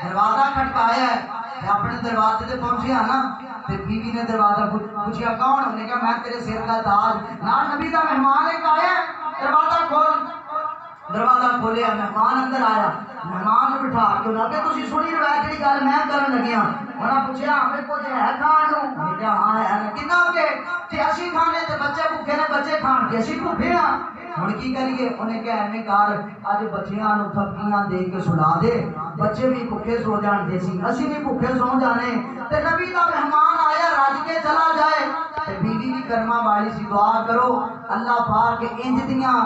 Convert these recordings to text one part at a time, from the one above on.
دروازہ کھٹکایا ہے، اپنے دروازے تے پہنچیا نا تے بیوی نے دروازہ پوچھا کون؟ انہوں نے کہا میں تیرے سر کا تاج، نا نبی دا مہمان ایک آیا ہے، دروازہ کھول۔ دروازہ کھولیا، مہمان اندر آیا، مہمان بٹھا کے انہوں نے کہا تسی سنی روایت جڑی گل میں کرن لگیا؟ انہوں نے پوچھا ہمیں کچھ ہے کھان نوں؟ انہوں نے کہا ہاں ہے، کتنا کے تے اسی کھانے تے بچے بھوکے نے، بچے کھان کے اسی بھوکے ہاں، ہن کی کریے؟ انہیں کہا ایویں کر اج بچیاں نوں تھپیاں دے کے سلا دے، بچے بھی بھوکے سو جان دے سی، اسی بھی بھوکے سو جانے، تے نبی دا مہمان آیا رج کے چلا جائے۔ تے بیوی بھی کرما والی سی، دعا کرو اللہ پاک انج دیاں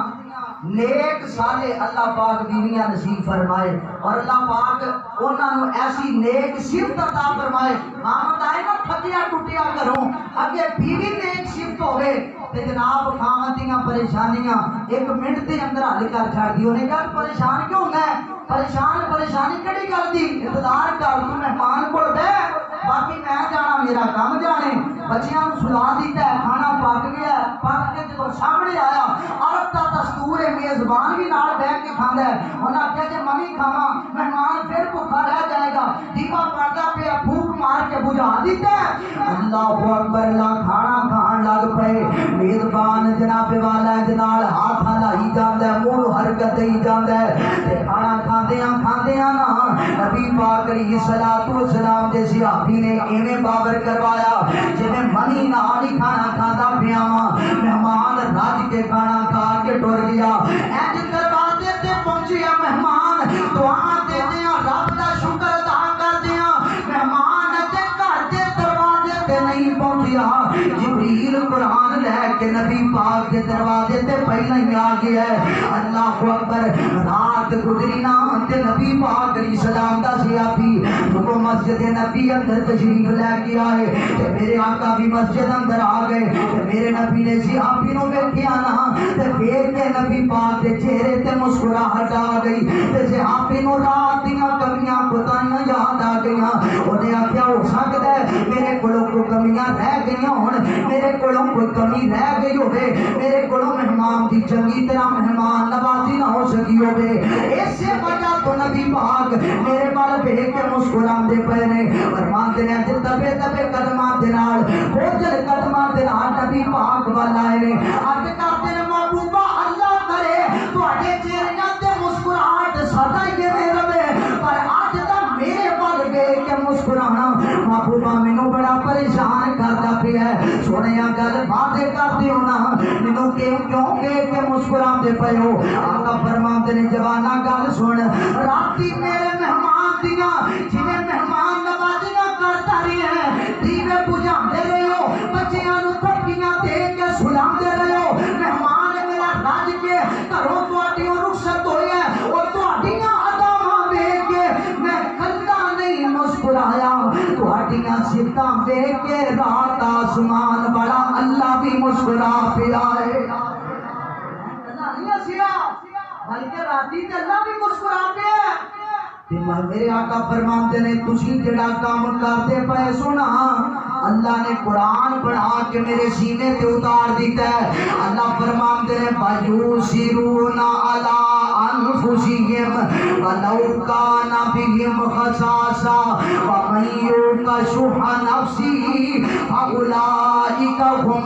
نیک سالے اللہ پاک بیویاں نصیب فرمائے، اور اللہ پاک انہاں نوں ایسی نیک صفت عطا فرمائے۔ خامد آئے نا پھٹیا ٹوٹیا کروں، اگے بیوی نیک صفت ہوئے تے جناب خامد دیاں پریشانیاں ایک منٹ دے اندر حل کر چھڑ دی۔ انہیں کہا پریشان کیوں ہونا ہے؟ پریشانی کیڑی گل دی؟ انتظار کر، تو مہمان کول بیٹھ، باقی میں جانا میرا کام جانے۔ بچیاں نوں سلا دیتا ہے، کھانا پک گیا، پک کے جدوں سامنے آیا عرب دا دستور ہے میزبان بھی نال بیٹھ کے کھاندا ہے۔ انہاں آکھیا جے میں بھی کھاواں مہمان پھر بھوکا رہ جائے گا، دیوا پڑدا پیا پھوک مار کے بجھا دیتا ہے۔ اللہ اکبر، اللہ کھانا کھان لگ پئے، میزبان جناب والا نال ہاتھ لائی جاندا ہے، منہ حرکت دئی جاندا ہے، تے کھانا کھاندیاں نا نبی پاک علیہ الصلوۃ والسلام دے صحابی نے ایویں بابر کروایا جویں منی نال ہی کھانا کھاندا پیا واں۔ مہمان رج کے کھانا کھا کے ٹر گیا، اج دروازے تے پہنچیا مہمان، دعا دیندیاں رب دا شکر ادا کردیاں مہمان تے گھر دے دروازے تے نہیں پہنچیا، جبریل قرآن لے کے نبی پاک کے دروازے تے پہلا ہی آ گیا ہے۔ اللہ اکبر، رات گزری نا تے نبی پاک علیہ السلام دا صحابی وہ مسجد نبی اندر تشریف لے کے آئے تے میرے آقا بھی مسجد اندر آ گئے تے میرے نبی نے صحابی نو ویکھیا نا تے ویکھ کے نبی پاک دے چہرے تے مسکراہٹ آ گئی تے صحابی نو رات دیاں کمیاں کوتاہیاں یاد آ گئیاں۔ انہیں آکھیا ہو سکدا ہے میرے کولوں کوئی کمیاں رہ گئیاں ہون، میرے کولوں کوئی کمی رہ گئی ہوے، میرے کولوں مہمان دی چنگی طرح مہمان نوازی نہ ہو سکی ہوے، اسے وجہ تو نبی پاک میرے وال ویکھ کے مسکراندے پئے نے، فرماندے نے تے دبے دبے قدماں دے نال بوجھل قدماں دے نال نبی پاک وال آئے نے، عرض کردے نے محبوبہ اللہ کرے تواڈے چہرے تے مسکراہٹ سدا ہی رہے، پر اج تک میرے وال ویکھ کے مسکرانا محبوبہ مینوں بڑا پریشان کردا پیا ہے۔ سونیا گل باتیں کردے ہو نا، مینوں کیوں ویکھ کے مسکراندے پئے ہو؟ آقا فرماندے نے جوانا گل سن، راتی میرے مہمان دیاں جویں مہمان نوازیاں کرتا رہی ہیں، دیوے بجھاندے رہے ہو، بچیاں نوں تھپیاں دے کے سلاندے رہے ہو، مہمان میرا رج کے گھروں تواڈیوں رخصت ہوئے ہیں، اور تواڈیاں اداواں ویکھ کے میں کلا نہیں مسکرایا، تواڈیاں صفتاں ویکھ کے رات آسمان بڑا اللہ بھی مسکرا پیا ہے۔ اللہ نہیں ہسیا بلکہ راتی تے اللہ بھی مسکرا پیا ہے۔ میرے آقا فرماتے نے تسی جڑا کام کرتے پئے سنا، اللہ نے قرآن پڑھا کے میرے سینے تے اتار دیتا ہے۔ اللہ فرماتے نے وَيُؤْثِرُونَ عَلَىٰ أَنفُسِهِمْ وَلَوْ كَانَ بِهِمْ خَصَاصَةٌ وَمَن يُوقَ شُحَّ نَفْسِهِ فَأُولَٰئِكَ هُمُ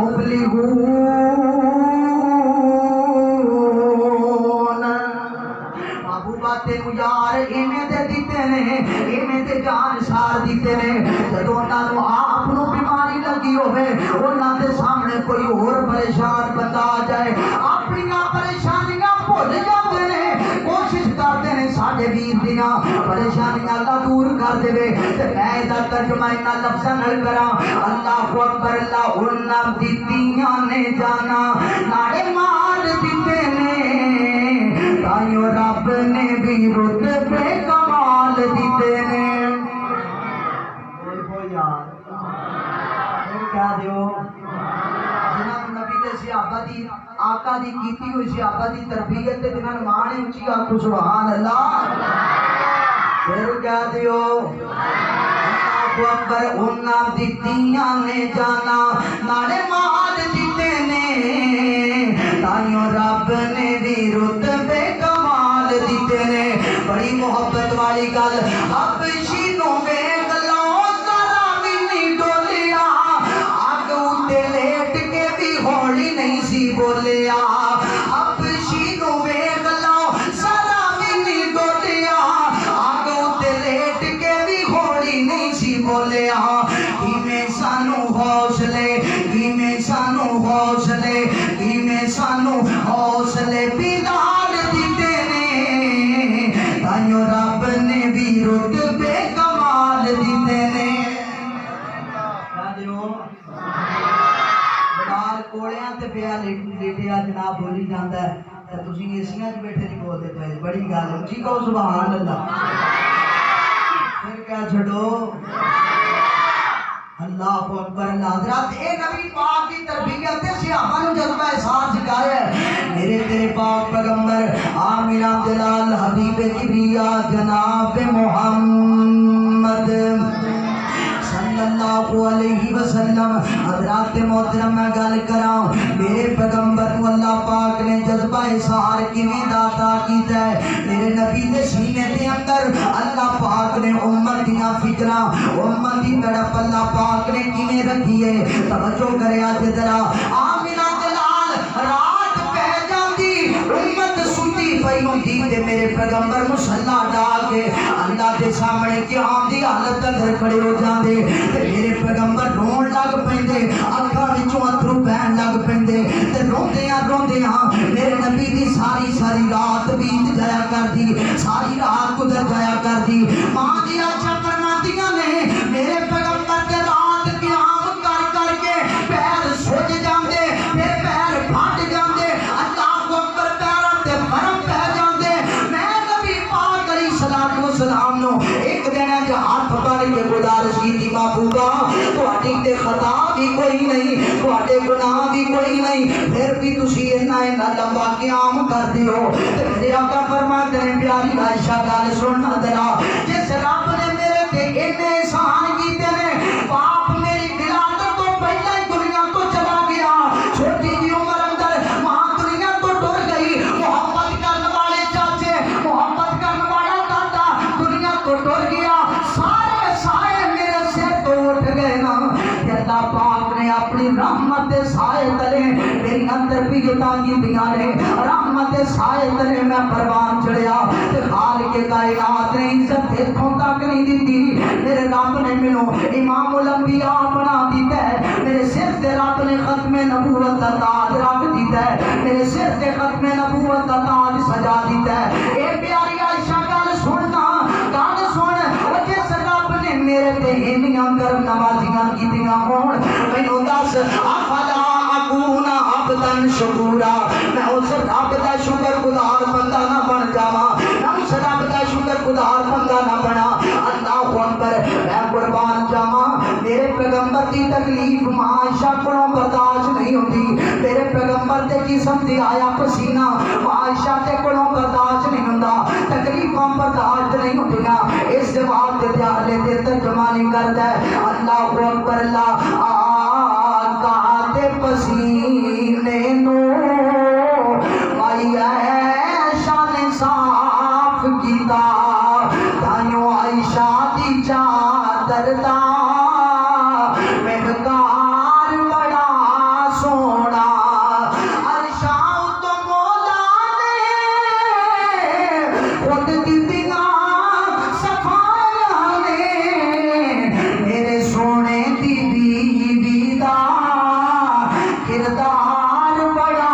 الْمُفْلِحُونَ۔ تینو یار ایویں دے دیتے نے، ایویں دے جان سار دیتے نے، جدوں انہاں نوں آپ نوں بیماری لگی ہوے، انہاں دے سامنے کوئی اور پریشان بندہ آ جائے، اپنی پریشانیاں بھول جاندے نے، کوشش کرتے نے ساڈے ویر دیاں پریشانیاں اللہ دور کر دے۔ تے میں دا ترجمہ انہاں لفظاں نال کراں، اللہ اکبر، اللہ انہاں دتیاں نے جانا ناڑے مار دیتے نے، تائیوں رب نے بھی رتبے کمال دیتے نے۔ یار کیا دیو جنہاں نبی دے صحابہ دی آقا دی کیتی ہوئی صحابہ دی تربیت تے جنہاں ماں نے اونچی آکھو سبحان اللہ، پھر کیا دیو اللہ اکبر، انہاں دتیاں نے جانا ناڑے مال دیتے نے، تائیوں رب نے بھی رتبے کمال دیتے نے۔ بڑی محبت والی वाली गल हबशी नू वेख लो जरा भी नहीं डोलिया अग उत्ते लेट के भी हौली नहीं सी बोलिया हबशी नू वेख लो जरा भी नहीं डोलिया अग उत्ते लेट के भी हौली नहीं सी बोलिया किवें सानू हौसले किवें सानू हौसले किवें सानू हौसले बिलाल दिते ने ताइयों रब ने भी रुतबे कमाल दिते ने बिलाल कोलियां ते पिया लेटिया जनाब बोली जांदा है ते तुसीं एसियां च बैठे नहीं बोलदे पे बड़ी गल उची कहो सुभान अल्लाह फिर क्या छड़ो अल्लाह को अकबर हज़रात ए नबी पाक की तरबियत ते सहाबा नु जज्बा एहसास सिखाया मेरे तेरे पाक पैगंबर आमिना जलाल हबीब किबरिया जनाब मोहम्मद सल्लल्लाहु अलैहि वसल्लम हज़रात मोहतरम मैं गल करां मेरे पैगंबर को अल्लाह पाक ने जज्बा इज़हार किवें दाता कीता है मेरे नबी दे सीने दे अंदर अल्लाह पाक ने उम्मत दियां फिक्रां उम्मत दी तड़प अल्लाह पाक ने किवें रखी है तवज्जो करे आज जरा आमिना जलाल रात पै जांदी उम्मत सुती पई होंदी ते मेरे पैगंबर मुसल्ला डा के अल्लाह दे सामने क़याम दी हालत अंदर खड़े हो जांदे ते मेरे पैगंबर रोण लग पैंदे अखां विचों अथरू बहन लग पैंदे ते रोंदियां मेरे नबी दी सारी सारी रात बीत जाया करदी सारी रात गुजर जाया करदी मां दी आशा फरमांदियां ने मेरे पैगंबर ते रात क़याम कर करके पैर सुज जांदे फिर पैर फट जांदे अल्लाह को अकबर पैरां ते फरम पै जांदे मैं नबी पाक अलैहिस्सलातु वस्सलाम नु एक दिन जो हाथ पकड़ के गुजारिश की थी महबूबा तुहाडी ते खता भी कोई नहीं तुहाडे गुनाह भी कोई नहीं फिर भी तुसी इन्ना इन्ना लंबा क़याम करदे हो ते मेरे आका फरमाते हैं प्यारी आयशा गल सुन जरा जिस रब ने मेरे ते इन्ने एहसान कीते ने बाप मेरी विलादत तो पहले ही दुनिया तो चला गया छोटी जी उम्र अंदर मां दुनिया तो टुर गई मोहब्बत करने वाले चाचे मोहब्बत करने वाला दादा दुनिया तो टुर गया सारे साए मेरे सिर तो उठ गए ना अल्लाह पाक ने अपनी रहमत दे साए तले मेरी अंदर भी कीतियां ने रहमत दे साए तले मैं परवान चढ़िया ते खालिक के कायनात ने इज्जत इत्थों तक नहीं दी मेरे रब ने मैनू इमामुल अंबिया बना दिता है मेरे सिर ते रब ने खत्म नबूवत दा ताज रख दिता है मेरे सिर ते खत्म नबूवत दा ताज सजा दिता है ए प्यारी आयशा गल सुनना गल सुन ओ जिस रब ने मेरे ते इन्नियां करम नवाजियां कीतियां होण मैनू दस अफला अकूना अबदन शकूरा मैं उस रब दा शुक्रगुजार बंदा ना बन जावां मैं उस रब दा शुक्रगुजार बंदा ना बना अल्लाह अकबर मैं कुर्बान जावां मेरे पैगंबर दी तकलीफ माशा कोलों बर्दाश्त नहीं होती मेरे पैगंबर दे जिस्म ते आया पसीना माशा ते कोलों बर्दाश्त नहीं हुंदा तकलीफां बर्दाश्त नहीं होंदियां इस जवाब दे हाले दे तर्जुमा नहीं करदा अल्लाह अकबर अल्लाह आका दे पसीने नो माई आयशा ने साफ कीता ताइयों आयशा दी चादर दा महकार बड़ा सोना अर्शा तो मौला ने खुद दित्तियां सफाया ने मेरे सोने दी बीवी दा किरदार बड़ा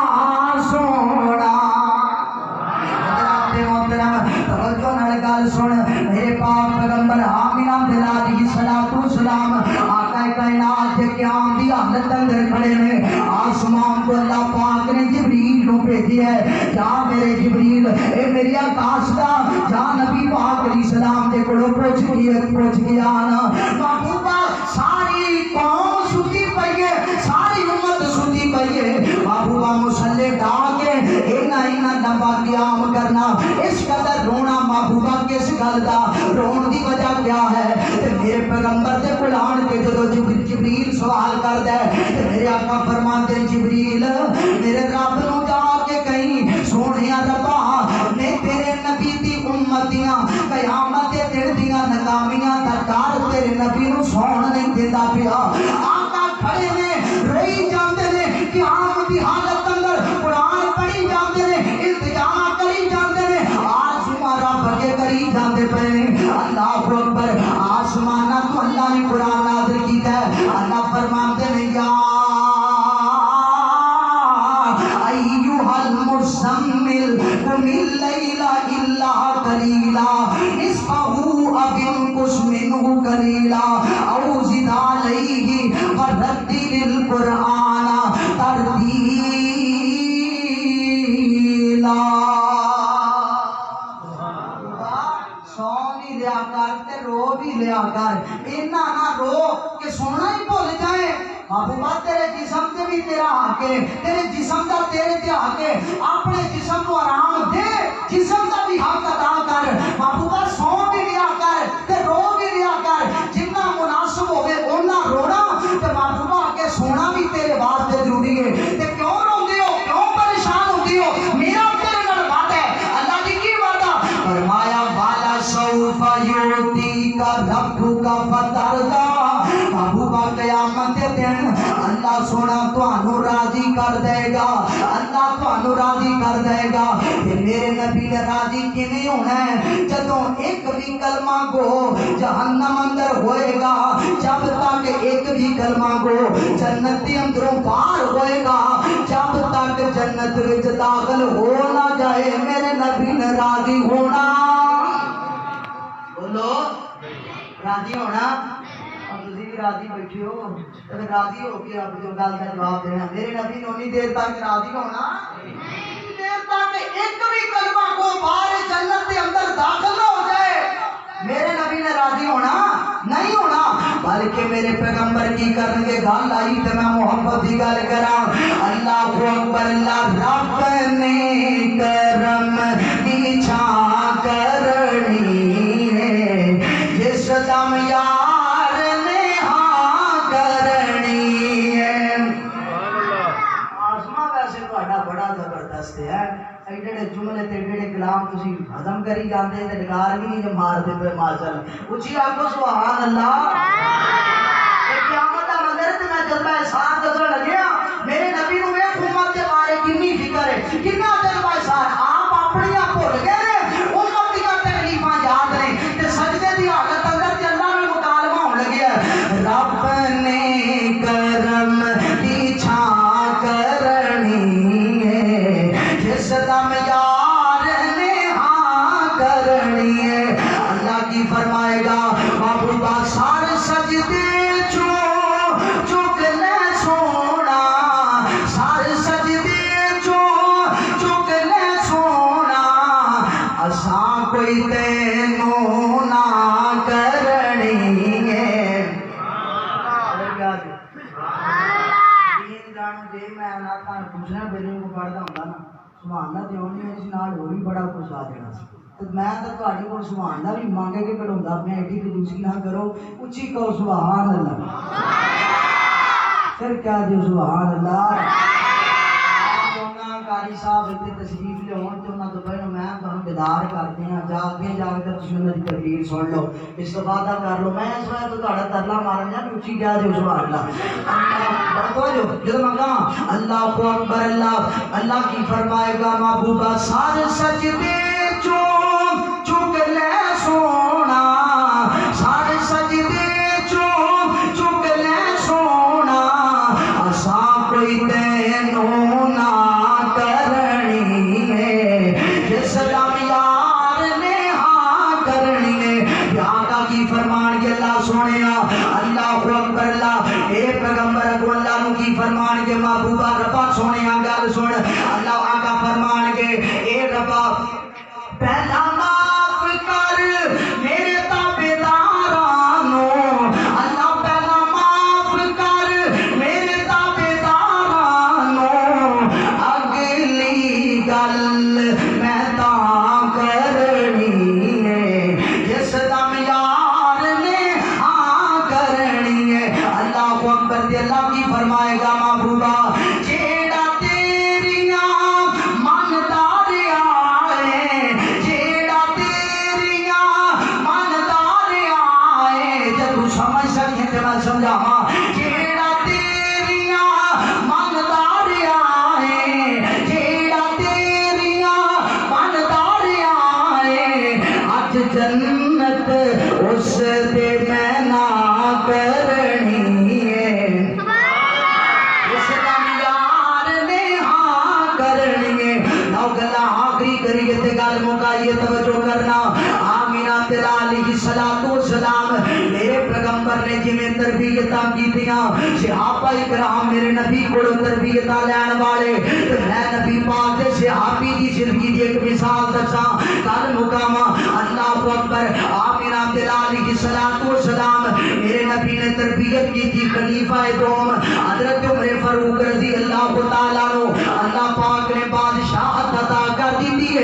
सोना तवज्जो नाल गल सुन मेरे पाक पैगंबर आमिना अलैहिस्सलातु वस्सलाम आका कायनात के क़याम दी हालत अंदर खड़े ने आसमान को अल्लाह पाक ने जिब्रील को भेजा है जा मेरे जिब्रील ए मेरी आकाश दा जा नबी पाक अलैहिस्सलाम दे कोलों पूछ के आना महबूबा सारी कौम सुती पई है सारी उम्मत सुती पई है महबूबा मुसल्ले डा के इन्ना इन्ना लंबा क़याम करना इस कदर रोना महबूबा किस गल दा रोन दी वजह क्या है ते मेरे पैगंबर दे कोल आन के जदों जिब्रील सवाल करदा है ते मेरे आका फरमाते जिब्रील मेरे रब नू जाके कहीं सोहणिया रब्बा मैं तेरे नबी दी उम्मतियां कयामत बदनामियां दा डर तेरे नबी नूं सौण नहीं देंदा पिया। आका खड़े ने रोई जांदे ने कि आम दी हालत अंदर कुरान पढ़ी जांदे ने, इल्तिजा करी जांदे ने, आसमान रब अगे करी जांदे पे ने। अल्लाह अकबर। आसमान तो अल्लाह ने कुरान नाज़िल कीता है। अल्लाह फरमाते ने या अय्युहल मुज़म्मिल कुमिल लैला इल्ला कलीला निस्फहु अव इंकुस मिनहु कलीला औ ज़िद अलैहि वरत्तिलिल कुरआना तरतीला। सौ भी लिया कर ते रो भी लिया कर, इन्ना ना रो कि सोना ही भूल जाए। महबूबा तेरे जिस्म से भी तेरा आके, तेरे जिस्म का तेरे ते आके अपने जिस्म को आराम दे, जिस्म का भी हक अदा कर। महबूबा सौ भी लिया कर ते रो भी लिया कर, जितना मुनासिब होवे ओना रोना ते महबूबा आके सोना भी तेरे वास्ते जरूरी है। ते क्यों रोंदे हो, क्यों परेशान होती हो? मेरा तेरे नाल वादा है। अल्लाह दी की वादा? फरमाया वाला सौफा युतीका रब्बुका फतरदा। महबूबा क़यामत दे दिन अल्लाह सोना तुहानू राजी कर देगा, अल्लाह तुहानू राजी कर देगा। ते मेरे नबी ने राजी किवें होना है? जदों एक भी कलमा को जहन्नम अंदर होएगा, जब तक एक भी कलमा को जन्नत के अंदरों बाहर होएगा, जब तक जन्नत विच दाखिल हो ना जाए मेरे नबी ने राजी होना। बोलो राजी होना। राजी बैठे हो तो राजी होके अब जो गल का जवाब देना। मेरे नबी ने उन्नी देर तक राजी होना, देर तक एक भी कलमा को बाहर जन्नत के अंदर दाखिल हो जाए मेरे नबी ने राजी होना नहीं होना। बल्कि मेरे पैगंबर की करनगे गल आई तो मैं मोहब्बत की गल करा। अल्लाह को अकबर। अल्लाह रब ने करम की छा करनी है, जिस दम यार ने हाँ करनी है। आसमा वैसे ਤੁਹਾਡਾ बड़ा जबरदस्त है। एडे जुमले ते एडे कलाम तुसी हजम करी जाते ते डकार भी नहीं मारते पे माशाअल्लाह। उची आखो सुभान अल्लाह। क़यामत दा मंजर ते मैं जलवा एहसास दसण लगया। मेरे नबी नूं वेख उम्मत दे बारे कितनी फिक्र है, कितना जलवा एहसास। आप अपनियां भुल गए ने, उम्मत दी तकलीफां याद ने ते सजदे दी हालत अंदर ते अल्लाह नाल मुकालमा होण लगया। रब ने करम दी छा करनी है, जिस दम यार ने हाँ करनी है। अल्लाह की फरमाएगा महबूबा सार सजदे चो चुक ले सोना, सार सजदे चो चुक ले सोना, असा कोई तेनू ना करनी है। जे मैं पूछना मेरे को पढ़ता होंदा ना सुभान ते ओनी इस नाल होर भी बड़ा कुछ आ जाना सी। तो मैं तो तुहाडी कोल सुभान भी मंग के कढाउंदा मैं एडी कंजूसी ना करो, उच्ची कहो सुभान अल्लाह। फिर क्या जो सुभान अल्लाह। कारी साहब इतने तशरीफ लियाउण ते उन्हां तो पहले मैं तुहानू बेदार करदे हां, जाके जाके तुसीं उन्हां दी तकरीर सुन लो, इस्तेफादा कर लो। मैं इस वक्त तो तुहाडा तरला मारन जा उच्ची क्या जो सुभान अल्लाह। जो मैं कहा अल्लाह को अकबर। अल्लाह अल्लाह की फरमाएगा महबूबा सारे सजदे चो चुक ले सोना, सारे सजदे चो चुक ले सोना, असा कोई तेनू ना करनी है, जिस दम यार ने हाँ करनी है। यहाँ की फरमान के अल्लाह सोने अल्लाह को अकबर। अल्लाह ए पैगंबर को अल्लाह की फरमान के महबूबा रब्बा सोने गल सुन। अल्लाह आका फरमान के ए रब्बा पहला माफ कर मेरे ताबेदारानो, अल्लाह पहला माफ कर मेरे ताबेदारानो, अगली गल मैं तां करनी है, जिस दम यार ने हाँ करनी है। अल्लाह को अकबर। अल्लाह की फरमाएगा महबूबा जेड़ा तेरिया جنت اس دے میں نہ کرنی ہے اس کام یار نے ہاں کرنی ہے نو گلا آخری کریے تے گل مکائیے توجہ کرنا آمینہ تیرا علیہ السلام میرے پیغمبر نے جنہیں تربیتاں کیتیاں صحابہ اکرام میرے نبی کو تربیتاں لین والے میں نبی پاک دے صحابی دی زندگی دی ایک مثال دساں کل مقامہ اللہ اکبر آمینہ تیرا علیہ السلام میرے نبی نے تربیت کی تھی خلیفہ دوم حضرت عمر فاروق رضی اللہ تعالیٰ عنہ اللہ پاک نے بادشاہت عطا کر دی تھی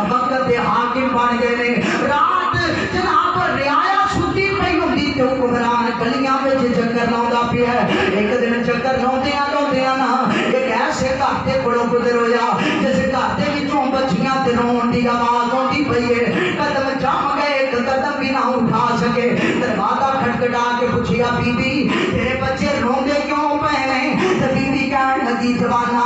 وقت حاکم بن گئے نے رات جناب رعایا ستی پئی ہوندی تے حکمران گلیاں وچ چکر لاوندا پیا ایک دن چکر لاوندیاں نا ایک ایسے گھر تے کولوں گزر ہویا جس گھر دے وچوں بچیاں تے رون دی آواز آندی پئی ہے قدم جم گئے ایک قدم بھی نہ اٹھا سکے دروازہ کھٹکھٹا کے پوچھیا بی بی تیرے بچے روندے کیوں پے نے تے بی بی کہن لگی جوانا